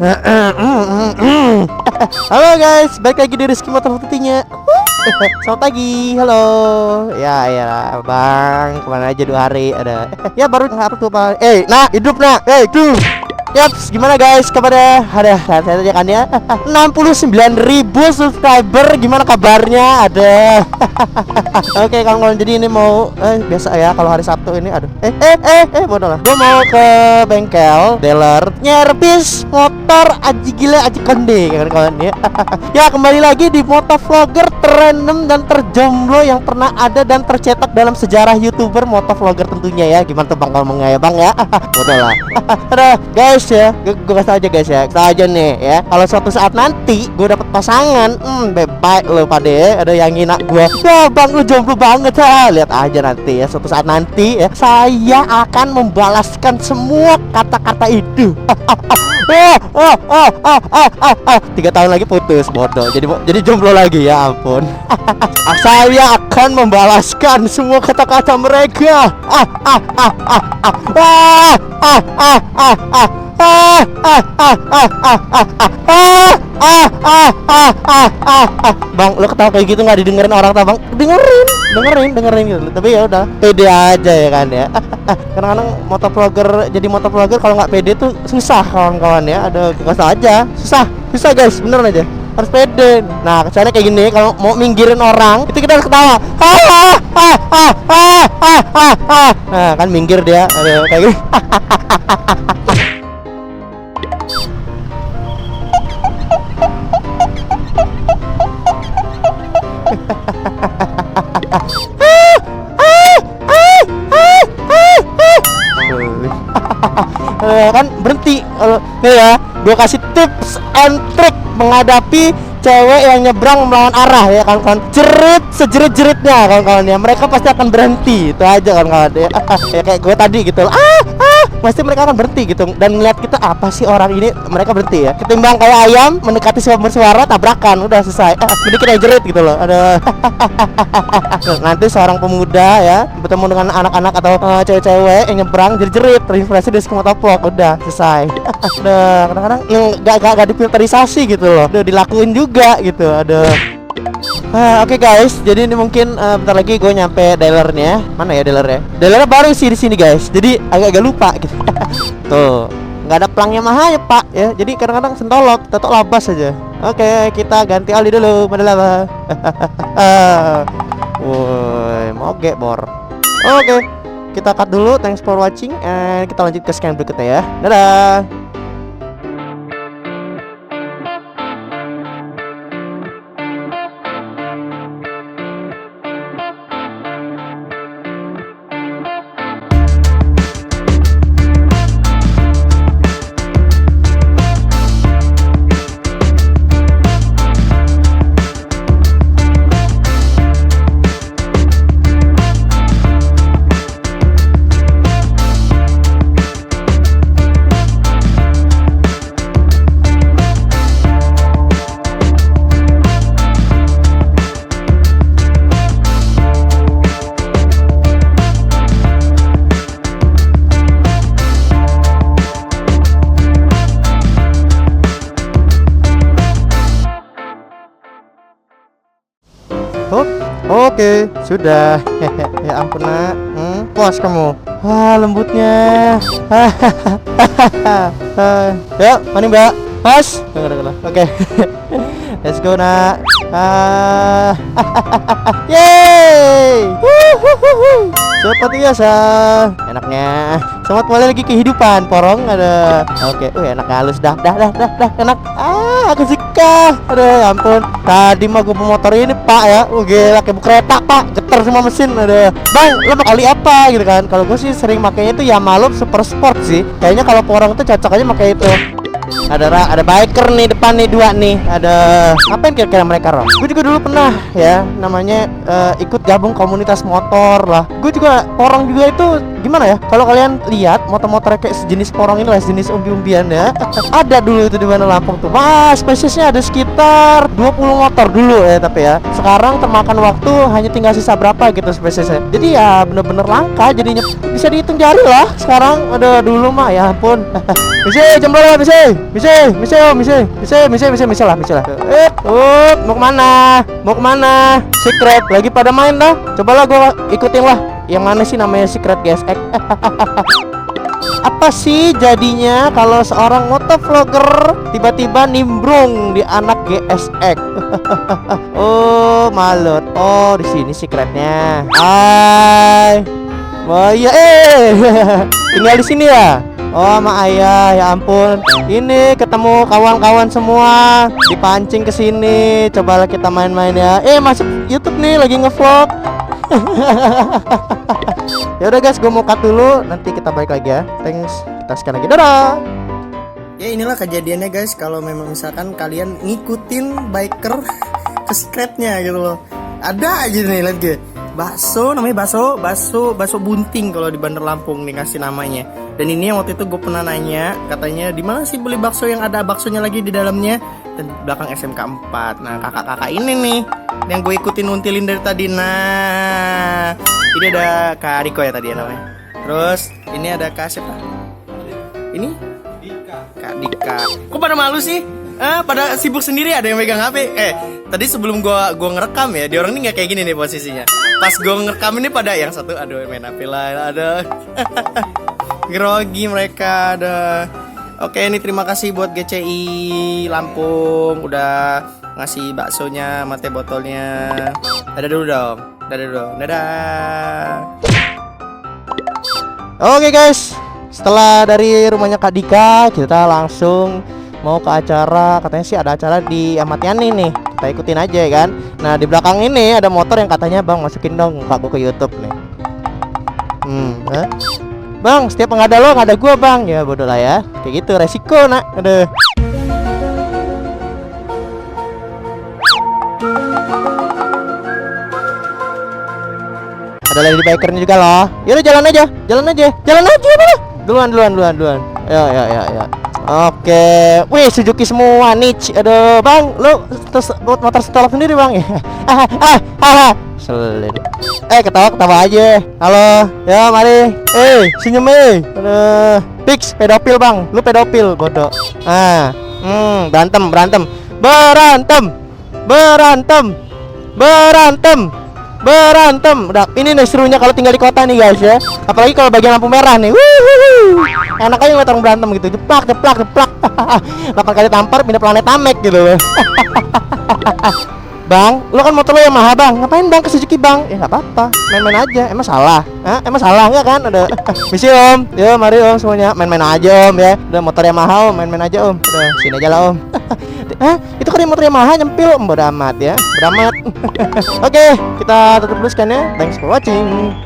Halo guys, balik lagi di Rizky Motor Putihnya. Selamat pagi, halo. Ya bang, kemana aja 2 hari ada. Ya baru apa tuh pak? Nah hidup nak, tuh. Yaps, gimana guys kabarnya? Ada saya aja kan ya. 69.000 subscriber, gimana kabarnya? Ada. Oke, kalau jadi ini mau biasa ya kalau hari Sabtu ini aduh. Bodoh lah. Gue mau ke bengkel dealer nyervis motor aji gila aji konde kawan-kawan ya. Ya kembali lagi di motovlogger terrandom dan terjomblo yang pernah ada dan tercetak dalam sejarah YouTuber motovlogger tentunya ya. Gimana tuh bang ngomongnya ya bang ya? Bodoh lah. Aduh guys ya, gue kasih aja guys ya, kita aja nih ya. Kalau suatu saat nanti gue dapet pasangan, bebek lo pade, ada yang ngina gue. Wah bang lu jomblo banget ha. Lihat aja nanti ya, suatu saat nanti ya, saya akan membalaskan semua kata-kata itu. 3 tahun lagi putus, bodoh. Jadi jomblo lagi ya ampun. Saya akan membalaskan semua kata-kata mereka. Bang, lo ketawa kayak gitu nggak didengerin orang tak bang? Dengerin gitu. Tapi ya udah, pede aja ya kan ya. Kadang-kadang jadi motovlogger kalau nggak pede tuh susah kawan-kawan ya. Ada nggak aja, susah guys, bener aja. Harus pede. Nah, kesannya kayak gini, kalau mau minggirin orang itu kita harus ketawa. Nah, kan minggir dia. Aduh, kayak gini. Kan berhenti kalau ya. Gue kasih tips and trick menghadapi cewek yang nyebrang melawan arah ya kawan-kawan. Sejerit-jeritnya kawan-kawan ya. Mereka pasti akan berhenti. Itu aja kawan-kawan ya. Ya kayak gue tadi gitu. Pasti mereka akan berhenti gitu dan ngeliat kita, apa sih orang ini, mereka berhenti ya. Ketimbang kayak ayam mendekati sumber suara tabrakan, udah selesai. Mending kita jerit gitu loh. Ada. Nanti seorang pemuda ya bertemu dengan anak-anak atau cewek-cewek yang nyebrang jerit-jerit, terinspirasi dari motovlog, udah selesai. Udah kadang-kadang gak difilterisasi gitu loh. Udah dilakuin juga gitu. Ada. Oke guys, jadi ini mungkin bentar lagi gue nyampe dealernya. Mana ya dealernya? Dealernya baru sih di sini guys. Jadi agak lupa gitu. Tuh, nggak ada pelangnya mahal ya pak ya. Jadi kadang-kadang sentolok, tetok labas aja. Oke, kita ganti oli dulu. Padahal woi, moge bor. Oke, kita cut dulu. Thanks for watching. And kita lanjut ke scan berikutnya ya. Dadah. Oke, sudah. Ya ampun nak. Puas kamu. Lembutnya. Ya, mana mbak? Pas. Oke. Let's go nak. Yeay. Seperti biasa. Enaknya. Selamat mulai lagi kehidupan. Porong ada. Oke. Enak halus dah. Enak. Aku suka. Aduh, ya ampun. Tadi mah gue pemotor ini pak ya. Gila kayak kereta pak. Getar semua mesin. Ada. Bang, lo mau kali apa gitu kan? Kalau gue sih sering makainya itu Yamaha Super Sport sih. Kayaknya kalau porong itu cocok aja pakai itu. Ada biker nih depan nih 2 nih. Ada ngapain kira-kira mereka Rom? Gue juga dulu pernah ya namanya ikut gabung komunitas motor lah. Gue juga porong juga itu gimana ya? Kalau kalian lihat motor-motor kayak sejenis porong ini lah, sejenis umbi-umbian ya. Ada dulu itu di Bandar Lampung tuh. Wah, spesiesnya ada sekitar 20 motor dulu ya, tapi ya sekarang termakan waktu hanya tinggal sisa berapa gitu spesiesnya. Jadi ya bener-bener langka jadinya, bisa dihitung jari lah sekarang. Ada dulu mah ya ampun. Bisa jempol lah, bisa lah. Mau kemana? Mau kemana? Secret lagi pada main dah. Cobalah gua ikutin lah. Yang mana sih namanya Secret GSX? Apa sih jadinya kalau seorang motovlogger tiba-tiba nimbrung di anak GSX? Oh, malut. Oh, di sini secretnya. Hai. Oh iya, tinggal di sini ya. Oh, sama ayah, ya ampun. Ini ketemu kawan-kawan semua, dipancing ke sini. Cobalah kita main-main ya. Masuk YouTube nih, lagi ngevlog. Ya udah guys, gue mau cut dulu. Nanti kita balik lagi ya. Thanks. Kita sekarang lagi. Dadah. Ya inilah kejadiannya guys. Kalau memang misalkan kalian ngikutin biker ke secretnya gitu loh. Ada aja nih, lihat gue. Bakso, namanya bakso bunting kalau di Bandar Lampung nih kasih namanya. Dan ini yang waktu itu gue pernah nanya, katanya di mana sih beli bakso yang ada baksonya lagi di dalamnya? Dan di belakang SMK 4. Nah, kakak-kakak ini nih yang gue ikutin nuntilin dari tadi. Nah, ini ada Kak Riko ya tadi ya namanya. Terus ini ada Kak siapa? Ini Kak Dika. Kok pada malu sih? Pada sibuk sendiri, ada yang megang HP. Tadi sebelum gua ngerekam ya, dia orang ini nggak kayak gini nih posisinya. Pas gua ngerekam ini pada yang satu, aduh main HP lah, ada grogi mereka, ada. Oke, ini terima kasih buat GCI Lampung udah ngasih baksonya, mate botolnya. Dadah dulu dong, dadah. Oke guys, setelah dari rumahnya Kak Dika, kita langsung mau ke acara. Katanya sih ada acara di Ahmad Yani nih. Kita ikutin aja ya kan. Nah, di belakang ini ada motor yang katanya, "Bang, masukin dong muka gua ke YouTube nih." Bang, setiap nggak ada lo, nggak ada gua, Bang. Ya bodoh lah ya. Kayak gitu resiko, nak. Aduh. Ada lagi bikernya juga loh. Yaudah jalan aja mana? Duluan. Ya. Oke, wih Suzuki semua nih. Aduh bang, lu terus motor stolok sendiri bang ya? Selin. Ketawa aja. Halo, ya mari. Senyum aduh, fix pedofil bang, lu pedofil bodoh. Berantem. Udah, ini nih serunya kalau tinggal di kota nih guys ya. Apalagi kalau bagian lampu merah nih. Enak aja ngeliat orang berantem gitu. Jeplak. 8 kali tampar pindah planet Namek gitu. Bang, lo kan motor lo yang mahal bang. Ngapain bang ke Suzuki bang? Ya nggak apa-apa, main-main aja. Emang salah? Emang salah nggak kan? Ada misi om. Yo mari om semuanya main-main aja om ya. Udah motor yang mahal, main-main aja om. Udah sini aja lah om. Itu kan motor yang mahal nyempil om. Bodo amat ya. Beramat. Oke, kita tutup dulu scan ya. Thanks for watching.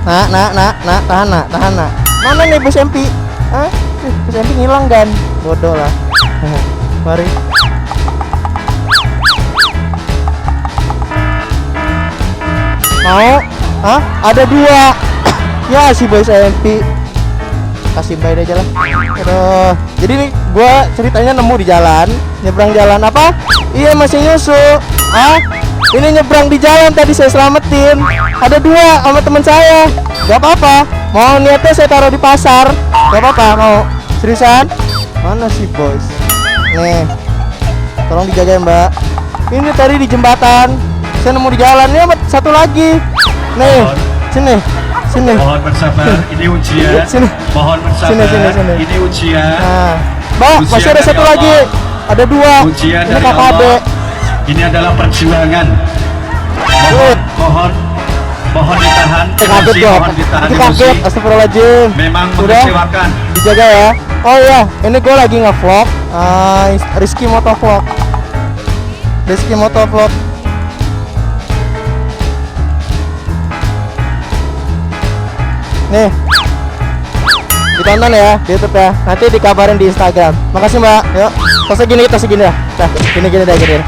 Tahan nak. Mana nih bos MP? Bos MP ngilang kan? Bodoh lah. Mari. Mau? Ada 2. Ya si bos MP. Kasih bayar aja lah. Aduh. Jadi nih gua ceritanya nemu di jalan, nyebrang jalan apa? Iya masih nyusu. Ini nyebrang di jalan tadi saya selamatin. Ada 2 sama teman saya. Gak apa-apa. Mau niatnya saya taruh di pasar. Gak apa-apa. Mau seriusan? Mana sih bos? Nih, tolong dijaga ya mbak. Ini tadi di jembatan. Saya nemu di jalan. Ini satu lagi. Nih, sini. Mohon bersabar. Ini ujian. Sini. Mohon bersabar. Sini. Ini ujian. Mbak, masih ada satu lagi. Ada 2. Ujian ini dari KKB. Allah. Ini adalah perjuangan. Mohon ditahan. Kaget ya. Kaget. Astagfirullahaladzim. Memang mengecewakan. Dijaga ya. Oh iya, ini gue lagi nge-vlog. Rizky Motovlog. Nih, ditonton ya di YouTube ya. Nanti dikabarin di Instagram. Makasih mbak. Yuk, tos segini ya. Nah, gini deh.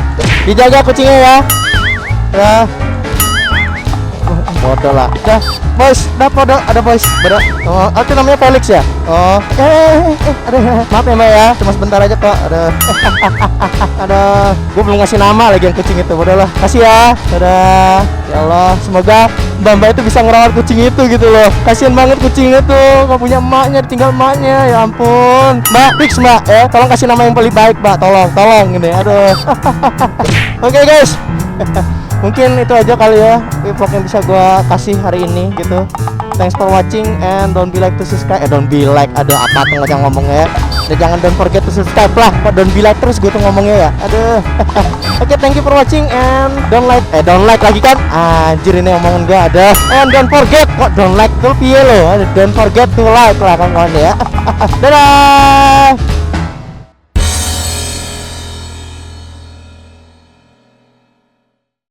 Dijaga kucingnya ya. Ya. Bodoh lah. Dah, boys, ada boys. Oh, itu namanya Felix ya? Oh, aduh, maaf ya Mbak ya, cuma sebentar aja kok. Aduh, gue belum ngasih nama lagi yang kucing itu. Bodoh lah. Kasih ya. Dadah. Ya Allah, semoga Mbak itu bisa ngerawat kucing itu gitu loh. Kasian banget kucing itu, gak punya emaknya, ditinggal emaknya. Ya ampun. Mbak, fix Mbak ya, tolong kasih nama yang paling baik Mbak, tolong ini. Aduh. Oke guys. Mungkin itu aja kali ya vlog yang bisa gua kasih hari ini gitu. Thanks for watching and don't be like to subscribe. Don't be like, ada apa tuh ngajak ngomongnya ya. Dan jangan don't forget to subscribe lah. Kok don't be like terus gue tuh ngomongnya ya. Aduh. Oke, thank you for watching and don't like lagi kan. Anjir ini omongan gue ada. And don't forget, kok don't like tuh piye lo. Don't forget to like lah kan kawan ya. Dadah.